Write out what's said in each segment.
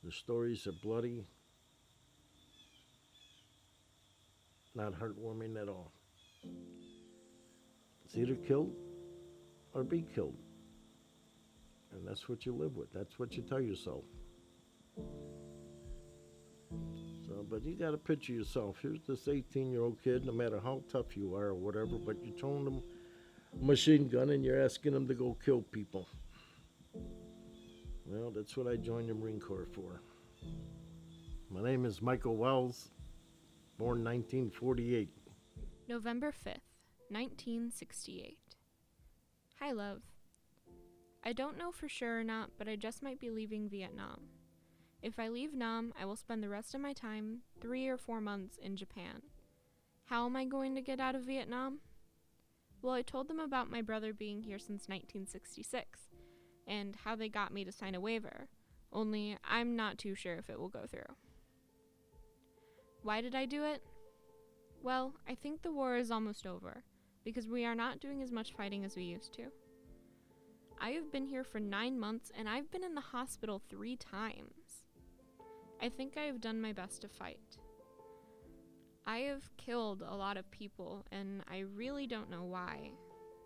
The stories are bloody, not heartwarming at all. It's either killed or be killed. And that's what you live with. That's what you tell yourself. So, but you got to picture yourself. Here's this 18-year-old kid, no matter how tough you are or whatever, but you're throwing them a machine gun and you're asking them to go kill people. Well, that's what I joined the Marine Corps for. My name is Michael Wells, born 1948. November 5th, 1968. Hi, love. I don't know for sure or not, but I just might be leaving Vietnam. If I leave Nam, I will spend the rest of my time, 3 or 4 months, in Japan. How am I going to get out of Vietnam? Well, I told them about my brother being here since 1966, and how they got me to sign a waiver, only I'm not too sure if it will go through. Why did I do it? Well, I think the war is almost over, because we are not doing as much fighting as we used to. I have been here for 9 months, and I've been in the hospital 3 times. I think I have done my best to fight. I have killed a lot of people, and I really don't know why.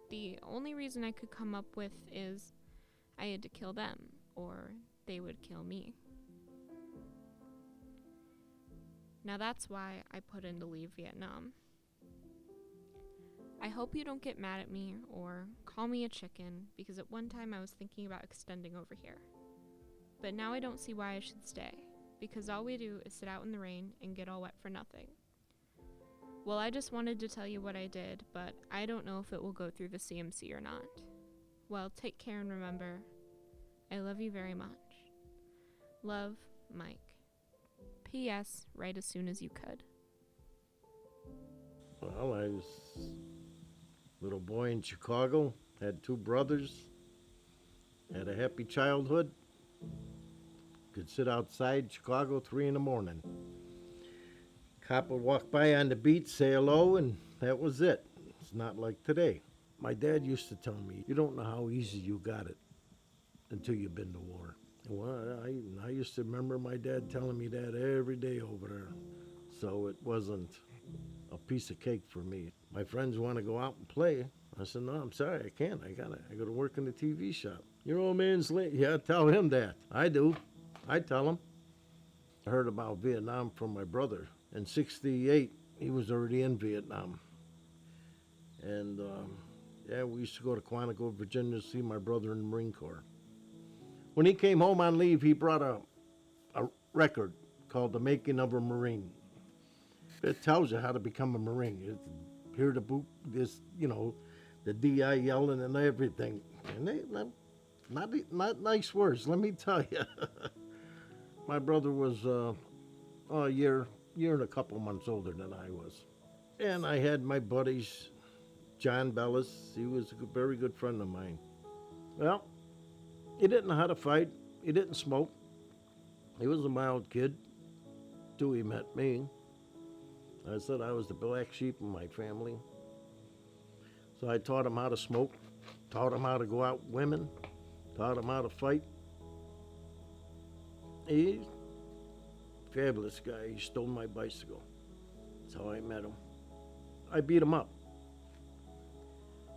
The only reason I could come up with is I had to kill them, or they would kill me. Now that's why I put in to leave Vietnam. I hope you don't get mad at me or call me a chicken, because at one time I was thinking about extending over here. But now I don't see why I should stay, because all we do is sit out in the rain and get all wet for nothing. Well, I just wanted to tell you what I did, but I don't know if it will go through the CMC or not. Well, take care and remember, I love you very much. Love, Mike. P.S. Write as soon as you could. Well, I was a little boy in Chicago, had 2 brothers, had a happy childhood, could sit outside Chicago 3 in the morning. Cop would walk by on the beach, say hello, and that was it. It's not like today. My dad used to tell me, you don't know how easy you got it until you've been to war. Well, I used to remember my dad telling me that every day over there. So it wasn't a piece of cake for me. My friends want to go out and play. I said, no, I'm sorry, I can't. I go to work in the TV shop. Your old man's late. Yeah, tell him that. I do. I tell him. I heard about Vietnam from my brother. In 68, he was already in Vietnam. And yeah, we used to go to Quantico, Virginia to see my brother in the Marine Corps. When he came home on leave, he brought a record called The Making of a Marine. It tells you how to become a Marine. You hear the boot, this, the DI yelling and everything. And they, not nice words, let me tell you. My brother was a year and a couple months older than I was. And I had my buddies, John Bellis, he was a very good friend of mine. Well, he didn't know how to fight. He didn't smoke. He was a mild kid till he met me. I said I was the black sheep in my family. So I taught him how to smoke, taught him how to go out with women, taught him how to fight. He's a fabulous guy. He stole my bicycle. That's how I met him. I beat him up.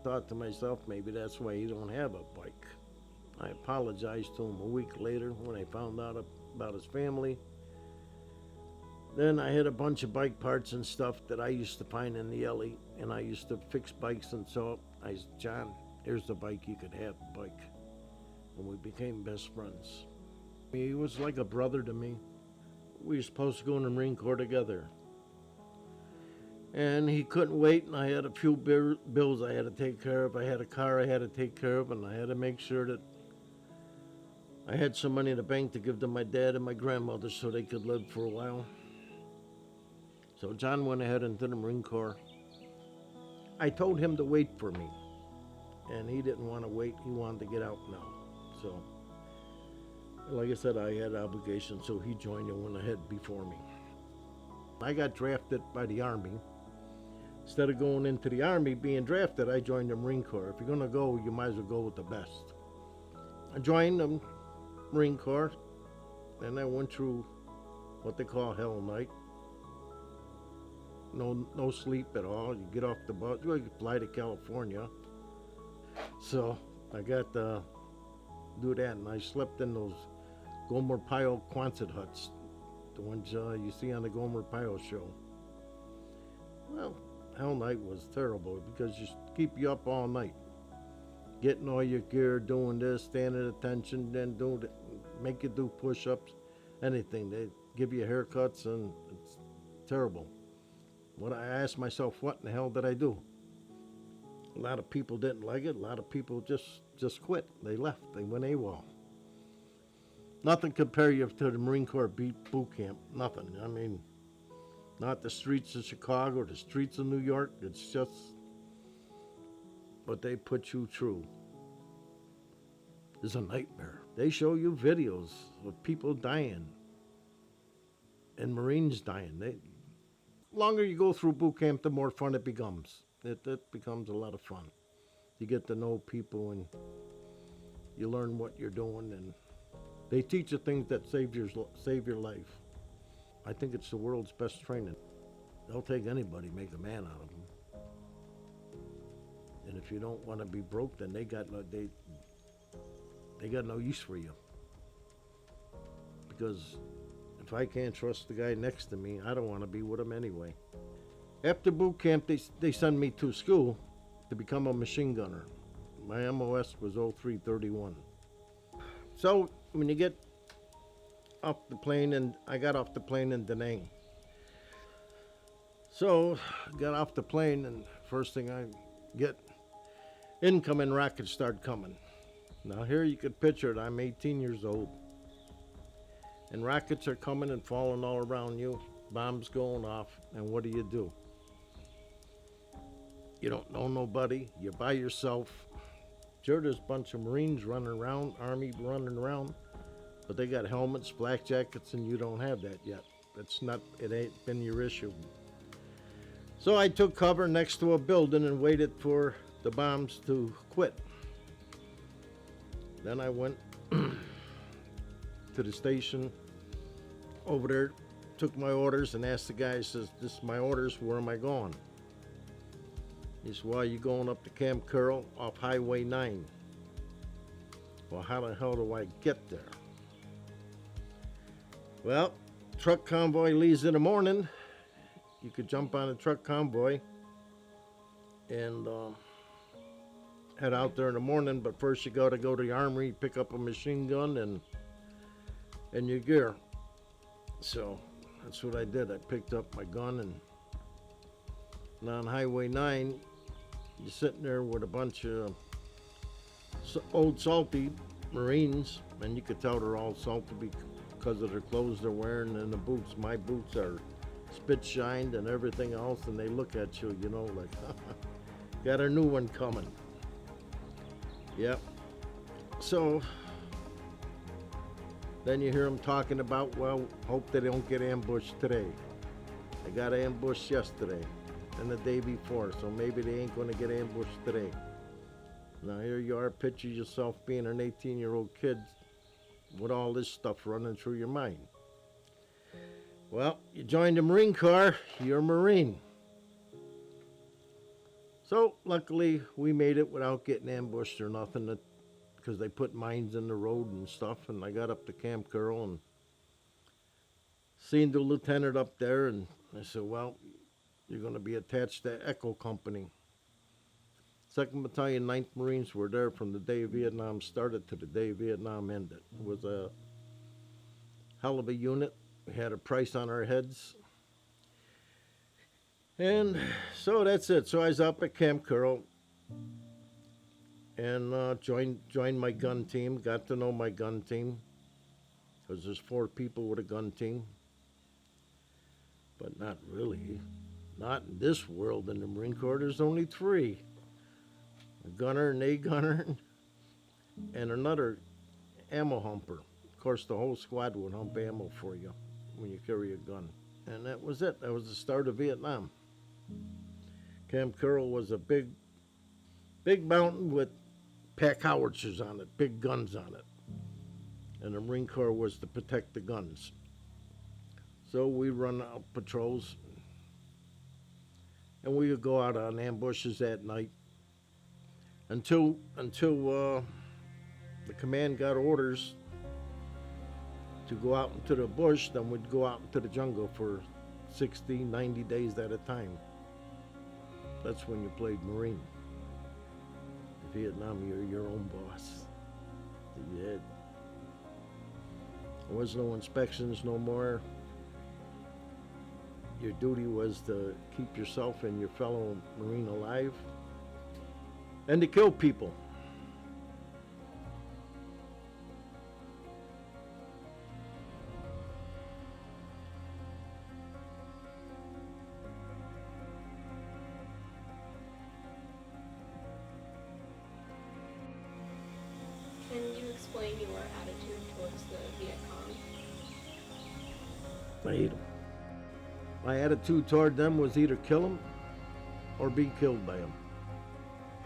Thought to myself, maybe that's why he don't have a bike. I apologized to him a week later when I found out about his family. Then I had a bunch of bike parts and stuff that I used to find in the alley, and I used to fix bikes, and so I said, John, here's the bike, you could have the bike. And we became best friends. He was like a brother to me. We were supposed to go in the Marine Corps together. And he couldn't wait, and I had a few bills I had to take care of. I had a car I had to take care of, and I had to make sure that I had some money in the bank to give to my dad and my grandmother so they could live for a while. So John went ahead into the Marine Corps. I told him to wait for me, and he didn't want to wait. He wanted to get out now. So, like I said, I had obligations, so he joined and went ahead before me. I got drafted by the Army. Instead of going into the Army, being drafted, I joined the Marine Corps. If you're going to go, you might as well go with the best. I joined the Marine Corps. and I went through what they call hell night. No sleep at all. You get off the bus, you fly to California. So I got to do that, and I slept in those Gomer Pyle Quonset huts, the ones you see on the Gomer Pyle show. Well, hell night was terrible because you keep you up all night, getting all your gear, doing this, staying at attention, then doing it, make you do push-ups, anything. They give you haircuts, and it's terrible. What I asked myself, what in the hell did I do? A lot of people didn't like it. A lot of people just quit. They left. They went AWOL. Nothing compare you to the Marine Corps boot camp. Nothing. I mean, not the streets of Chicago or the streets of New York. It's just what they put you through is a nightmare. They show you videos of people dying and Marines dying. The longer you go through boot camp, the more fun it becomes. It becomes a lot of fun. You get to know people and you learn what you're doing, and they teach you things that save your life. I think it's the world's best training. They'll take anybody, make a man out of them. And if you don't want to be broke, then they got no use for you. Because if I can't trust the guy next to me, I don't want to be with him anyway. After boot camp, they send me to school to become a machine gunner. My MOS was 0331. So when you get off the plane, and I got off the plane in Da Nang. So got off the plane, and first thing I get, incoming rockets start coming. Now here you could picture it. I'm 18 years old, and rockets are coming and falling all around you. Bombs going off, and what do? You don't know nobody. You're by yourself. Sure, there's a bunch of Marines running around, Army running around, but they got helmets, flak jackets, and you don't have that yet. It ain't been your issue. So I took cover next to a building and waited for the bombs to quit. Then I went to the station over there, took my orders, and asked the guy, says, "This is my orders, where am I going?" He said, "Well, you're going up to Camp Curl off Highway 9. Well, how the hell do I get there? Well, truck convoy leaves in the morning. You could jump on a truck convoy and head out there in the morning, but first you got to go to the armory, pick up a machine gun and your gear." So that's what I did. I picked up my gun, and on Highway 9, you're sitting there with a bunch of old salty Marines, and you could tell they're all salty because of their clothes they're wearing and the boots. My boots are spit shined and everything else, and they look at you, like, got a new one coming. Yep. So then you hear them talking about, well, hope they don't get ambushed today. They got ambushed yesterday and the day before, so maybe they ain't going to get ambushed today. Now here you are, picture yourself being an 18-year-old kid with all this stuff running through your mind. Well, you joined the Marine Corps, you're a Marine. So luckily we made it without getting ambushed or nothing, because they put mines in the road and stuff. And I got up to Camp Curl and seen the lieutenant up there, and I said, "Well, you're going to be attached to Echo Company." 2nd Battalion, 9th Marines were there from the day Vietnam started to the day Vietnam ended. It was a hell of a unit. We had a price on our heads. And so that's it. So I was up at Camp Curl and joined my gun team. Got to know my gun team, because there's 4 people with a gun team. But not really. Not in this world. In the Marine Corps, there's only 3. A gunner, an A gunner, and another ammo humper. Of course, the whole squad would hump ammo for you when you carry a gun. And that was it. That was the start of Vietnam. Camp Curl was a big mountain with pack howitzers on it, big guns on it. and the Marine Corps was to protect the guns. So we run out patrols, and we would go out on ambushes at night until the command got orders to go out into the bush. Then we'd go out into the jungle for 60, 90 days at a time. That's when you played Marine. In Vietnam, you're your own boss. You had. There was no inspections no more. Your duty was to keep yourself and your fellow Marine alive and to kill people. Can you explain your attitude towards the Viet Cong? I hate them. My attitude toward them was either kill them or be killed by them.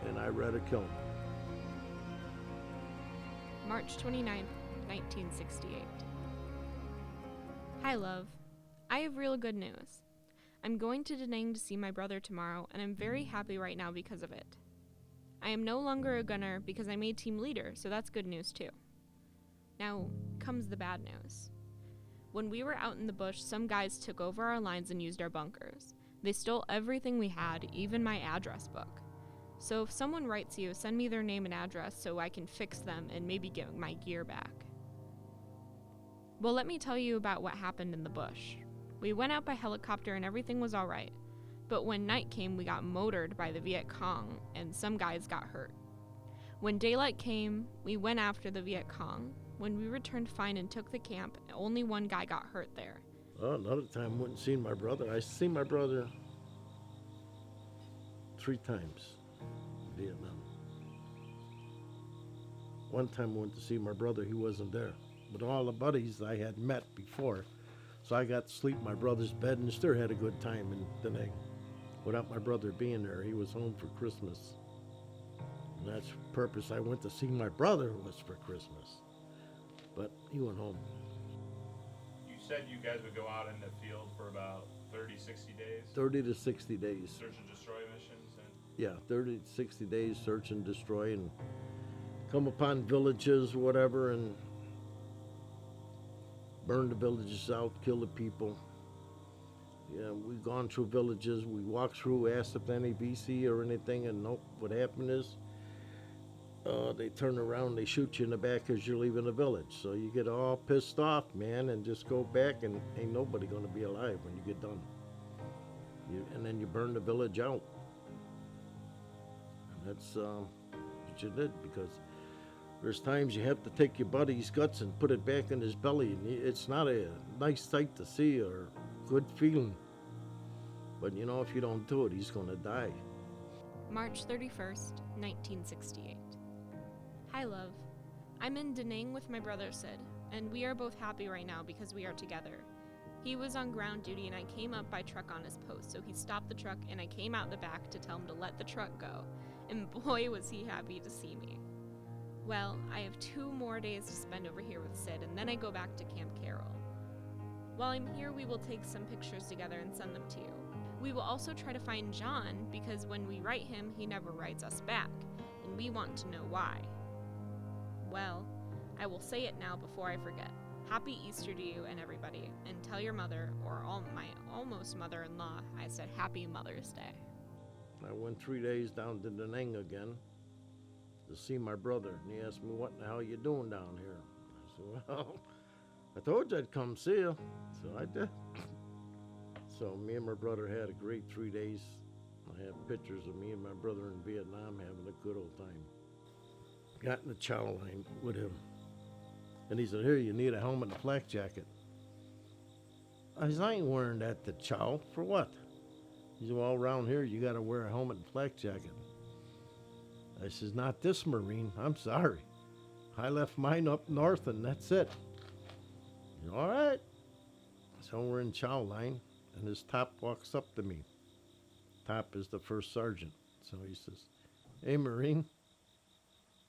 And I'd rather kill them. March 29th, 1968. Hi, love. I have real good news. I'm going to Da Nang to see my brother tomorrow, and I'm very happy right now because of it. I am no longer a gunner because I made team leader, so that's good news too. Now comes the bad news. When we were out in the bush, some guys took over our lines and used our bunkers. They stole everything we had, even my address book. So if someone writes you, send me their name and address so I can fix them and maybe get my gear back. Well, let me tell you about what happened in the bush. We went out by helicopter and everything was alright. But when night came, we got motored by the Viet Cong and some guys got hurt. When daylight came, we went after the Viet Cong. When we returned fine and took the camp, only one guy got hurt there. Oh, another time I went and seen my brother. I seen my brother 3 times in Vietnam. One time I went to see my brother, he wasn't there. But all the buddies I had met before, so I got to sleep in my brother's bed and still had a good time in Da Nang. Without my brother being there, he was home for Christmas. And that's the purpose I went to see my brother was for Christmas. But he went home. You said you guys would go out in the field for about 30, 60 days? 30 to 60 days. Search and destroy missions? And Yeah, 30 to 60 days, search and destroy, and come upon villages, whatever, and burn the villages out, kill the people. Yeah, we've gone through villages, we walked through, asked if any VC or anything, and nope. What happened is, they turn around, they shoot you in the back as you're leaving the village. So you get all pissed off, man, and just go back, and ain't nobody gonna be alive when you get done. And then you burn the village out. And that's what you did, because there's times you have to take your buddy's guts and put it back in his belly, and it's not a nice sight to see or good feeling. But you know, if you don't do it, he's gonna die. March 31st, 1968. Hi, love. I'm in Da Nang with my brother Sid, and we are both happy right now because we are together. He was on ground duty and I came up by truck on his post, so he stopped the truck and I came out the back to tell him to let the truck go, and boy was he happy to see me. Well, I have 2 more days to spend over here with Sid, and then I go back to Camp Carroll. While I'm here, we will take some pictures together and send them to you. We will also try to find John, because when we write him, he never writes us back, and we want to know why. Well, I will say it now before I forget. Happy Easter to you and everybody, and tell your mother, or my almost mother-in-law, I said Happy Mother's Day. I went 3 days down to Da Nang again to see my brother, and he asked me, what in the hell you doing down here? I said, well, I told you I'd come see you, so I did. So me and my brother had a great 3 days. I have pictures of me and my brother in Vietnam having a good old time. Got in the chow line with him, and he said, here, you need a helmet and a flak jacket. I said, I ain't wearing that to chow. For what? He said, well, around here you gotta wear a helmet and flak jacket. I says, not this Marine, I'm sorry. I left mine up north and that's it. He said, all right. So we're in chow line, and this top walks up to me. Top is the first sergeant. So he says, hey Marine,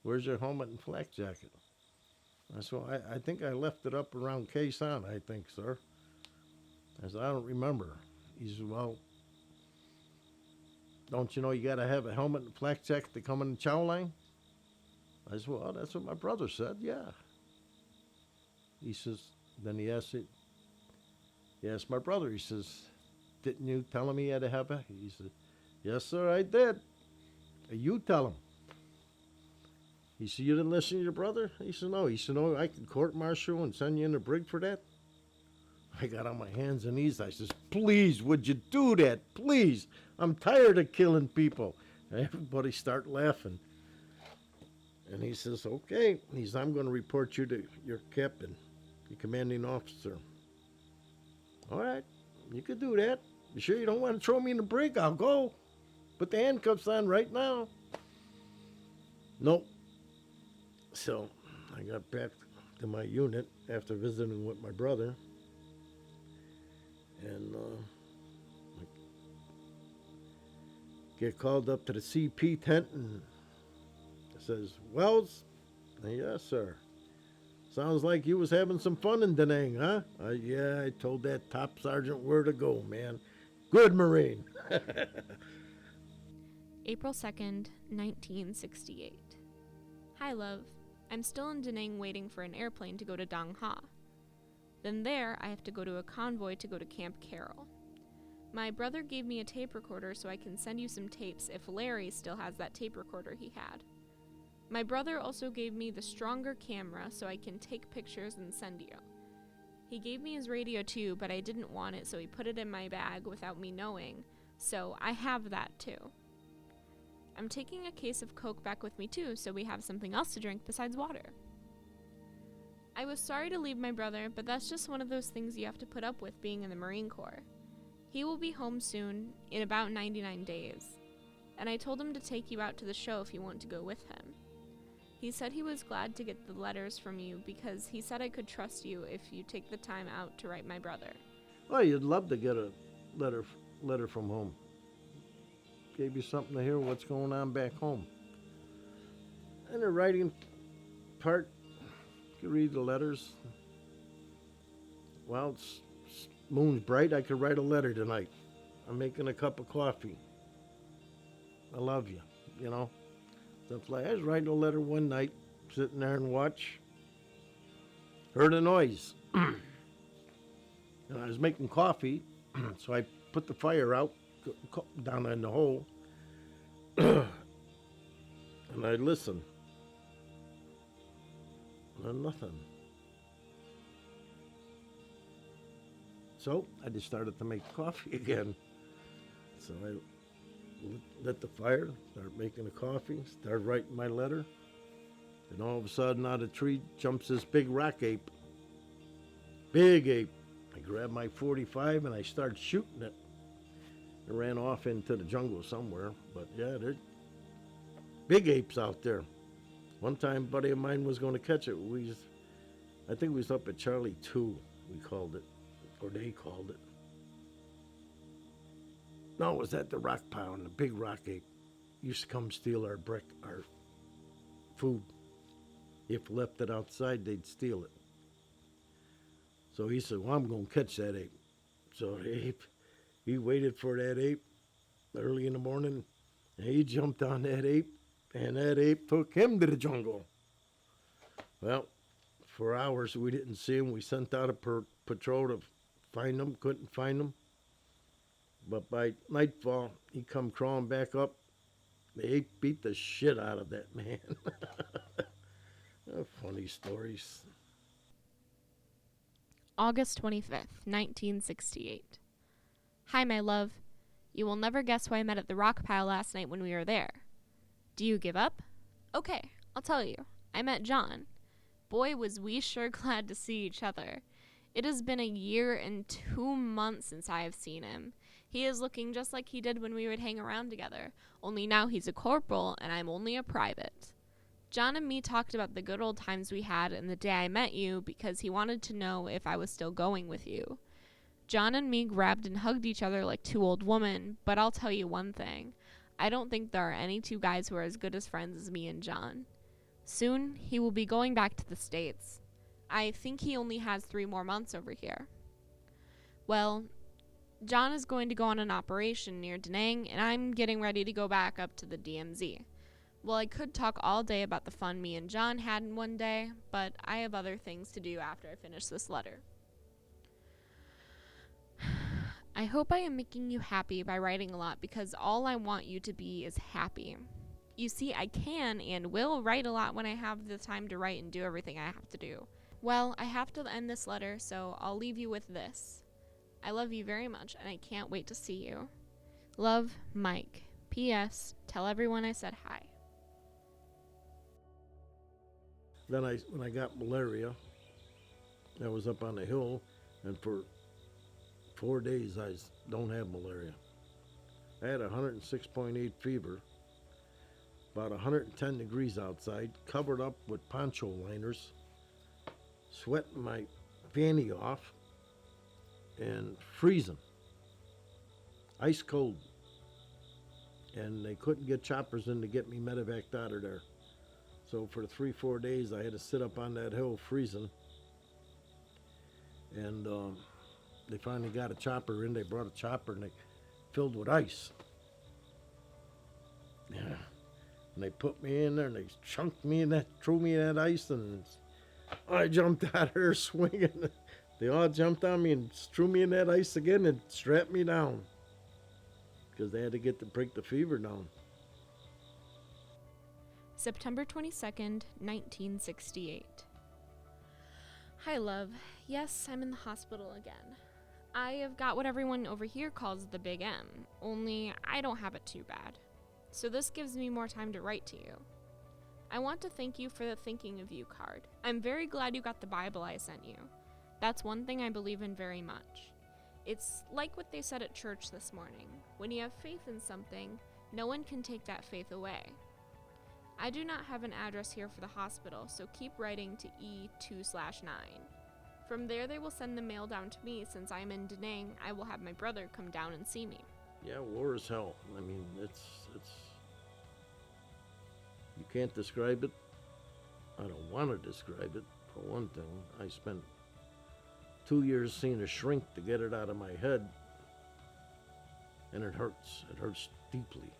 where's your helmet and flak jacket? I said, well, I think I left it up around Quezon, I think, sir. I said, I don't remember. He said, well, don't you know you got to have a helmet and flak jacket to come in the chow line? I said, well, that's what my brother said, yeah. He says, then he asked my brother, he says, didn't you tell him he had to have a, he said, yes, sir, I did. You tell him. He said, you didn't listen to your brother? He said, no. He said, no, I could court-martial and send you in the brig for that. I got on my hands and knees. I says, please, would you do that? Please. I'm tired of killing people. And everybody start laughing. And he says, okay. He says, I'm going to report you to your captain, your commanding officer. All right, you could do that. You sure you don't want to throw me in the brig? I'll go. Put the handcuffs on right now. Nope. So I got back to my unit after visiting with my brother. And I get called up to the CP tent and it says, Wells? Yes, sir. Sounds like you was having some fun in Da Nang, huh? Yeah, I told that top sergeant where to go, man. Good Marine. April 2nd, 1968. Hi, love. I'm still in Da Nang waiting for an airplane to go to Dong Ha. Then there, I have to go to a convoy to go to Camp Carroll. My brother gave me a tape recorder so I can send you some tapes if Larry still has that tape recorder he had. My brother also gave me the stronger camera so I can take pictures and send you. He gave me his radio too, but I didn't want it, so he put it in my bag without me knowing, so I have that too. I'm taking a case of Coke back with me too, so we have something else to drink besides water. I was sorry to leave my brother, but that's just one of those things you have to put up with being in the Marine Corps. He will be home soon, in about 99 days, and I told him to take you out to the show if you want to go with him. He said he was glad to get the letters from you because he said I could trust you if you take the time out to write my brother. Well, you'd love to get a letter from home. Gave you something to hear what's going on back home. And the writing part, you read the letters. Well, it's moon's bright. I could write a letter tonight. I'm making a cup of coffee. I love you, you know. Stuff like I was writing a letter one night, sitting there and watch. Heard a noise. And I was making coffee, so I put the fire out down in the hole. And I listened. And nothing. So I just started to make coffee again. So I lit the fire, started making the coffee, started writing my letter. And all of a sudden, out of the tree jumps this big rock ape. Big ape. I grabbed my .45 and I started shooting it. It ran off into the jungle somewhere. But yeah, there's big apes out there. One time, a buddy of mine was going to catch it. I think we was up at Charlie 2, we called it. Or they called it. No, it was at the rock pile, and the big rock ape used to come steal our food. If left it outside, they'd steal it. So he said, well, I'm going to catch that ape. So the ape, he waited for that ape early in the morning, and he jumped on that ape, and that ape took him to the jungle. Well, for hours we didn't see him. We sent out a patrol to find him, couldn't find him. But by nightfall, he come crawling back up. The ape beat the shit out of that man. Funny stories. August 25th, 1968. Hi, my love. You will never guess who I met at the rock pile last night when we were there. Do you give up? Okay, I'll tell you. I met John. Boy, was we sure glad to see each other. It has been a year and 2 months since I have seen him. He is looking just like he did when we would hang around together, only now he's a corporal and I'm only a private. John and me talked about the good old times we had and the day I met you because he wanted to know if I was still going with you. John and me grabbed and hugged each other like two old women, but I'll tell you one thing. I don't think there are any two guys who are as good as friends as me and John. Soon, he will be going back to the States. I think he only has 3 more months over here. Well, John is going to go on an operation near Da Nang, and I'm getting ready to go back up to the DMZ. Well, I could talk all day about the fun me and John had in one day, but I have other things to do after I finish this letter. I hope I am making you happy by writing a lot, because all I want you to be is happy. You see, I can and will write a lot when I have the time to write and do everything I have to do. Well, I have to end this letter, so I'll leave you with this. I love you very much, and I can't wait to see you. Love, Mike. P.S. Tell everyone I said hi. Then when I got malaria, I was up on the hill, and for 4 days I don't have malaria. I had 106.8 fever, about 110 degrees outside, covered up with poncho liners, sweating my fanny off, and freezing, ice cold. And they couldn't get choppers in to get me medevaced out of there. So for 3-4 days, I had to sit up on that hill freezing. And they finally got a chopper in. They brought a chopper and they filled with ice. Yeah. And they put me in there and they chunked me in that, threw me in that ice, and I jumped out of there swinging. They all jumped on me and threw me in that ice again and strapped me down because they had to break the fever down. September 22nd, 1968. Hi, love. Yes, I'm in the hospital again. I have got what everyone over here calls the Big M, only I don't have it too bad. So this gives me more time to write to you. I want to thank you for the thinking of you card. I'm very glad you got the Bible I sent you. That's one thing I believe in very much. It's like what they said at church this morning. When you have faith in something, no one can take that faith away. I do not have an address here for the hospital, so keep writing to E2/9. From there, they will send the mail down to me. Since I'm in Da Nang, I will have my brother come down and see me. Yeah, war is hell. I mean, it's you can't describe it. I don't want to describe it. For one thing, I spent 2 years seeing a shrink to get it out of my head, and it hurts. It hurts deeply.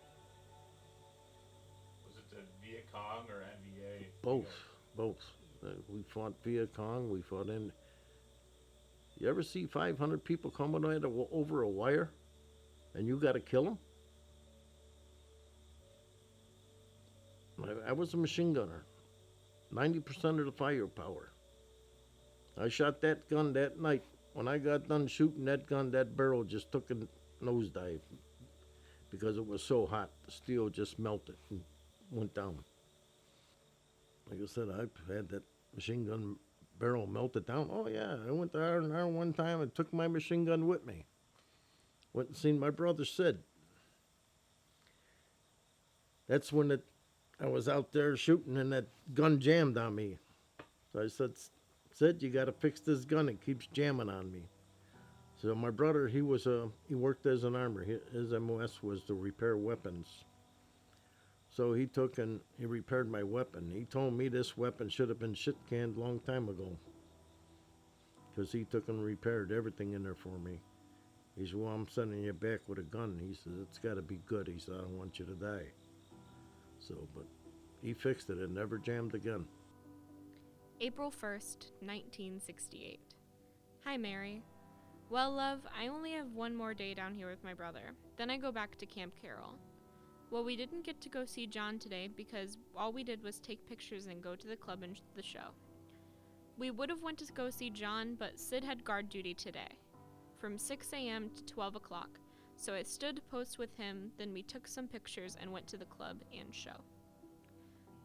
Was it the Viet Cong or NVA? Both. We fought Viet Cong. We fought in. You ever see 500 people coming over a wire, and you got to kill them? I was a machine gunner. 90% of the firepower. I shot that gun that night. When I got done shooting that gun, that barrel just took a nosedive because it was so hot. The steel just melted and went down. Like I said, I've had that machine gun barrel melted down. Oh yeah, I went to R&R one time and took my machine gun with me. Went and seen my brother Sid. That's when I was out there shooting and that gun jammed on me. So I said, Sid, you got to fix this gun. It keeps jamming on me. So my brother, he worked as an armor. His MOS was to repair weapons. So he took and he repaired my weapon. He told me this weapon should have been shit canned a long time ago, because he took and repaired everything in there for me. He said, well, I'm sending you back with a gun. He said, it's got to be good. He said, I don't want you to die. So, but he fixed it. It never jammed again. April 1st, 1968. Hi, Mary. Well, love, I only have one more day down here with my brother. Then I go back to Camp Carroll. Well, we didn't get to go see John today because all we did was take pictures and go to the club and the show. We would have went to go see John, but Sid had guard duty today, from 6 a.m. to 12 o'clock, so I stood post with him, then we took some pictures and went to the club and show.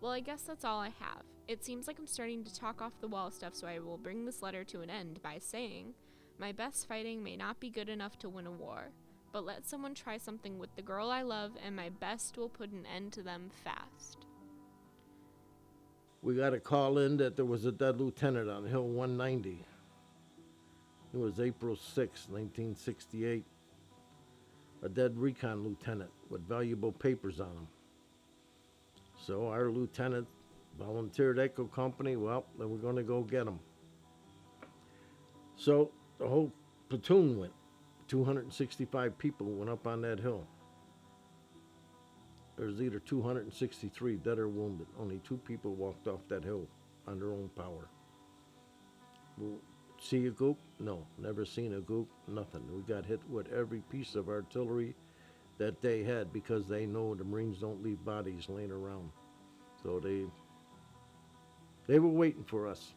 Well, I guess that's all I have. It seems like I'm starting to talk off the wall stuff, so I will bring this letter to an end by saying, my best fighting may not be good enough to win a war, but let someone try something with the girl I love, and my best will put an end to them fast. We got a call in that there was a dead lieutenant on Hill 190. It was April 6, 1968. A dead recon lieutenant with valuable papers on him. So our lieutenant volunteered Echo Company. Well, then we're going to go get them. So the whole platoon went. 265 people went up on that hill. There's either 263 dead or wounded. Only 2 people walked off that hill on their own power. Well, see a gook? No, never seen a gook, nothing. We got hit with every piece of artillery that they had because they know the Marines don't leave bodies laying around. So they were waiting for us.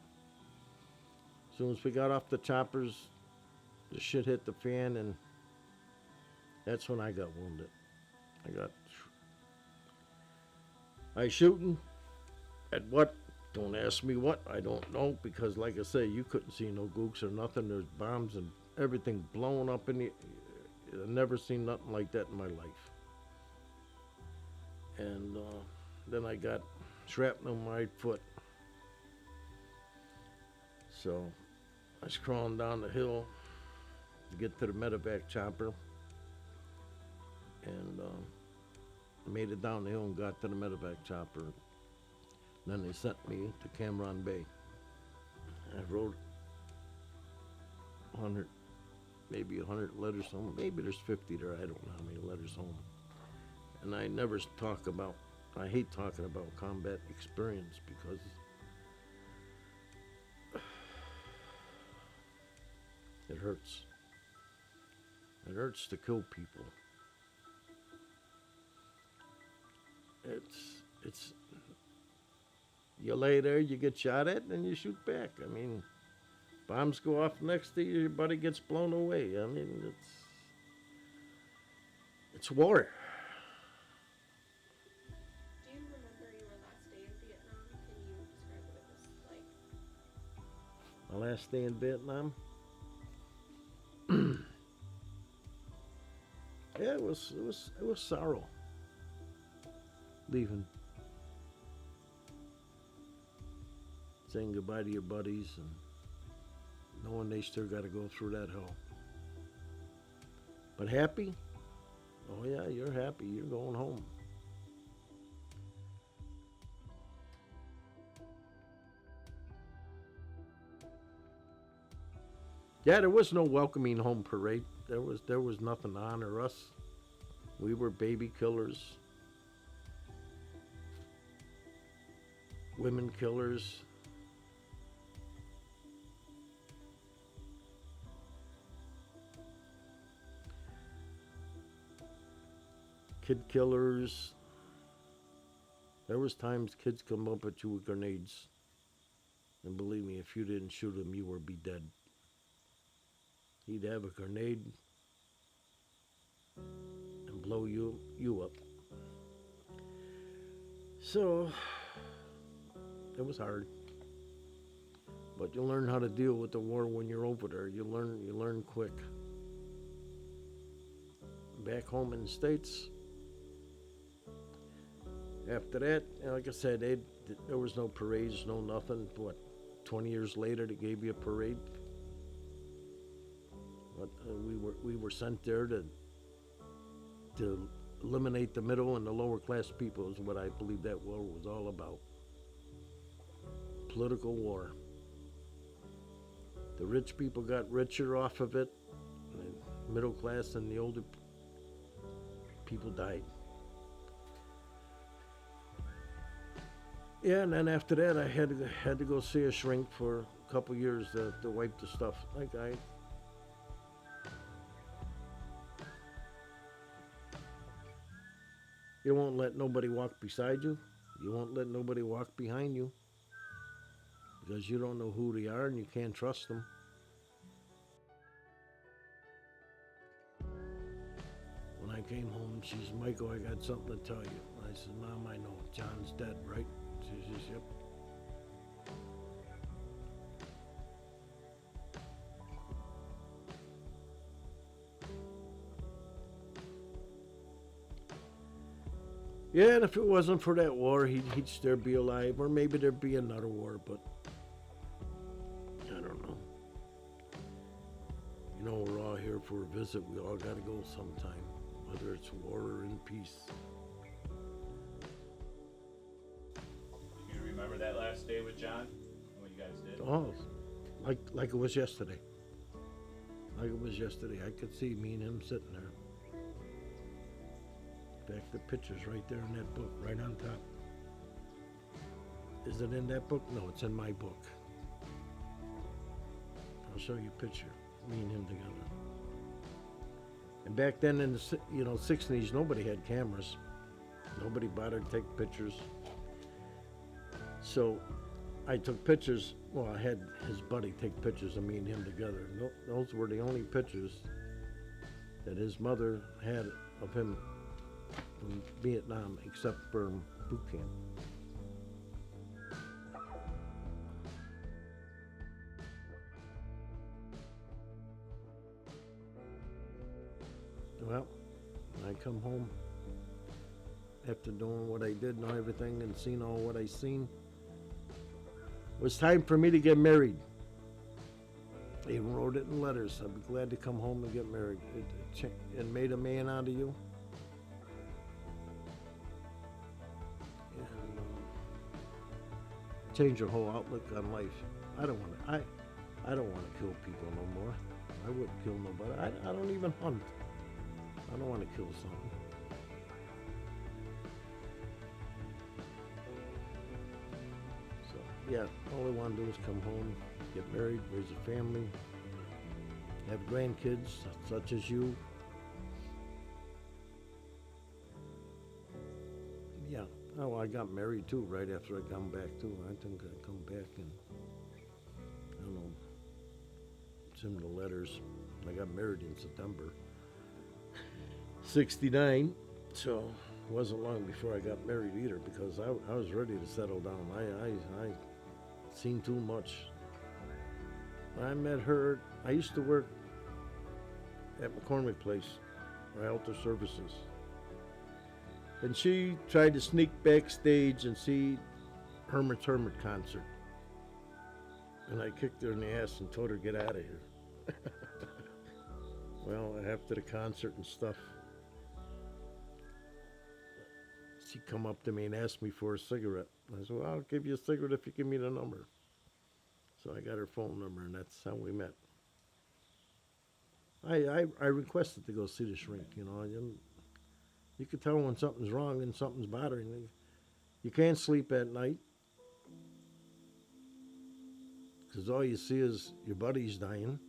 As soon as we got off the choppers, the shit hit the fan, and that's when I got wounded. I shooting at what? Don't ask me what. I don't know, because like I say, you couldn't see no gooks or nothing. There's bombs and everything blowing up in the. I've never seen nothing like that in my life. And then I got shrapnel in my right foot. So I was crawling down the hill to get to the medevac chopper, and made it down the hill and got to the medevac chopper. Then they sent me to Cameron Bay. I wrote 100, maybe 100 letters home. Maybe there's 50 there. I don't know how many letters home. And I never talk about, I hate talking about combat experience because it hurts. It hurts to kill people. It's you lay there, you get shot at, and you shoot back. I mean, bombs go off next to you, your buddy gets blown away. I mean, it's war. Do you remember your last day in Vietnam? Can you describe what it was like? My last day in Vietnam. Yeah, it was sorrow. Leaving. Saying goodbye to your buddies and knowing they still got to go through that hell. But happy? Oh yeah, you're happy. You're going home. Yeah, there was no welcoming home parade. There was nothing to honor us. We were baby killers, women killers. Kid killers. There was times kids come up at you with grenades. And believe me, if you didn't shoot them, you would be dead. He'd have a grenade and blow you up. So it was hard. But you learn how to deal with the war when you're over there. You learn quick. Back home in the States, after that, like I said, there was no parades, no nothing. What, 20 years later, they gave you a parade. But we were sent there to eliminate the middle and the lower class people is what I believe that war was all about. Political war. The rich people got richer off of it. The middle class and the older people died. Yeah, and then after that, I had to go see a shrink for a couple years to wipe the stuff. Like you won't let nobody walk beside you. You won't let nobody walk behind you because you don't know who they are and you can't trust them. When I came home, she said, "Michael, I got something to tell you." I said, "Mom, I know. John's dead, right?" She says, "Yep." Yeah, and if it wasn't for that war, he'd still be alive, or maybe there'd be another war, but I don't know. You know, we're all here for a visit. We all got to go sometime, whether it's war or in peace. Do you remember last day with John? What you guys did? Oh, like it was yesterday. Like it was yesterday. I could see me and him sitting there. In fact, the picture's right there in that book, right on top. Is it in that book? No, it's in my book. I'll show you a picture, me and him together. And back then in the 60s, nobody had cameras. Nobody bothered to take pictures. So I took pictures. Well, I had his buddy take pictures of me and him together. Those were the only pictures that his mother had of him from Vietnam, except for boot camp. Well, I come home after doing what I did and everything and seeing all what I seen. It was time for me to get married. I even wrote it in letters. I'd be glad to come home and get married. It made a man out of you. And change your whole outlook on life. I don't want to kill people no more. I wouldn't kill nobody. I don't even hunt. I don't want to kill something. So, yeah, all I want to do is come home, get married, raise a family, have grandkids such as you. Yeah, oh, I got married too right after I come back too. I think I come back and, I don't know, send the letters. I got married in September 69, so it wasn't long before I got married either, because I was ready to settle down. I seen too much. When I met her, I used to work at McCormick Place, Alta Services. And she tried to sneak backstage and see Herman's Hermit concert. And I kicked her in the ass and told her, get out of here. Well, after the concert and stuff, she come up to me and asked me for a cigarette. I said, well, I'll give you a cigarette if you give me the number. So I got her phone number, and that's how we met. I requested to go see the shrink, You could tell when something's wrong and something's bothering you. You can't sleep at night because all you see is your buddy's dying.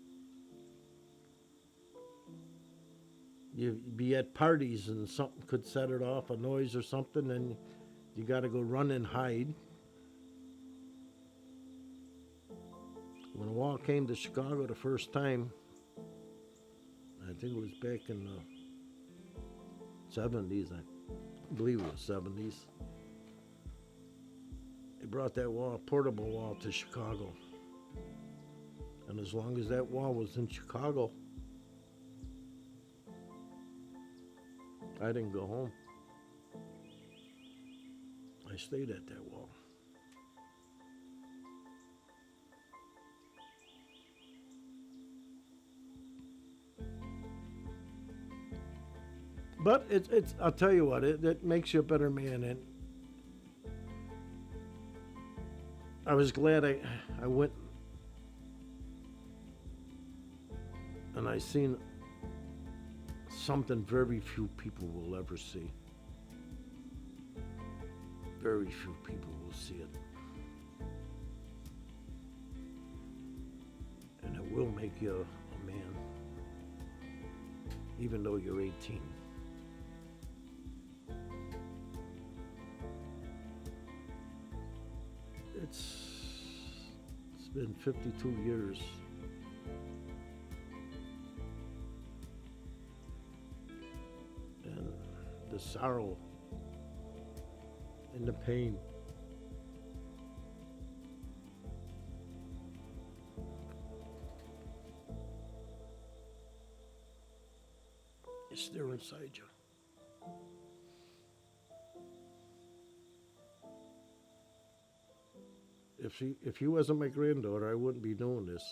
You'd be at parties and something could set it off, a noise or something, and you got to go run and hide. When the wall came to Chicago the first time, I think it was back in the 70s, I believe it was 70s. They brought that wall, portable wall, to Chicago. And as long as that wall was in Chicago, I didn't go home. I stayed at that wall. But it's I'll tell you what, it makes you a better man. And I was glad I went and I seen something very few people will ever see. Very few people will see it. And it will make you a man, even though you're 18. It's been 52 years. And the sorrow and the pain. Is still inside you. If she wasn't my granddaughter, I wouldn't be doing this.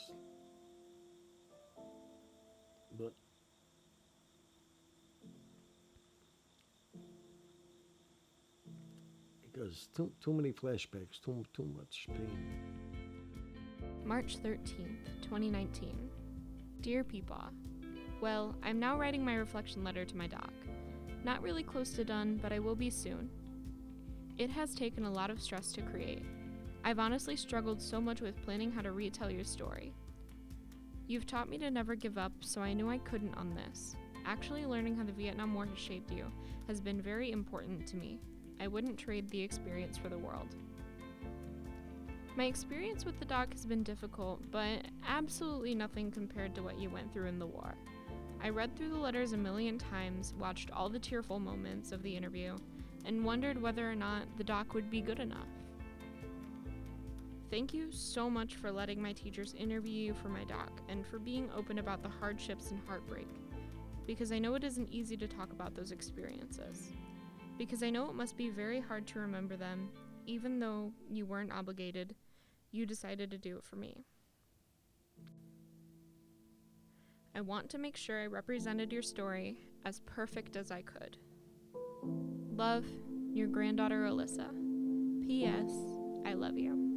But because was. Too many flashbacks, too much pain. March 13th, 2019. Dear Peepaw, well, I'm now writing my reflection letter to my doc. Not really close to done, but I will be soon. It has taken a lot of stress to create. I've honestly struggled so much with planning how to retell your story. You've taught me to never give up, so I knew I couldn't on this. Actually learning how the Vietnam War has shaped you has been very important to me. I wouldn't trade the experience for the world. My experience with the doc has been difficult, but absolutely nothing compared to what you went through in the war. I read through the letters a million times, watched all the tearful moments of the interview, and wondered whether or not the doc would be good enough. Thank you so much for letting my teachers interview you for my doc, and for being open about the hardships and heartbreak, because I know it isn't easy to talk about those experiences. Because I know it must be very hard to remember them, even though you weren't obligated, you decided to do it for me. I want to make sure I represented your story as perfect as I could. Love, your granddaughter Alissa. P.S. I love you.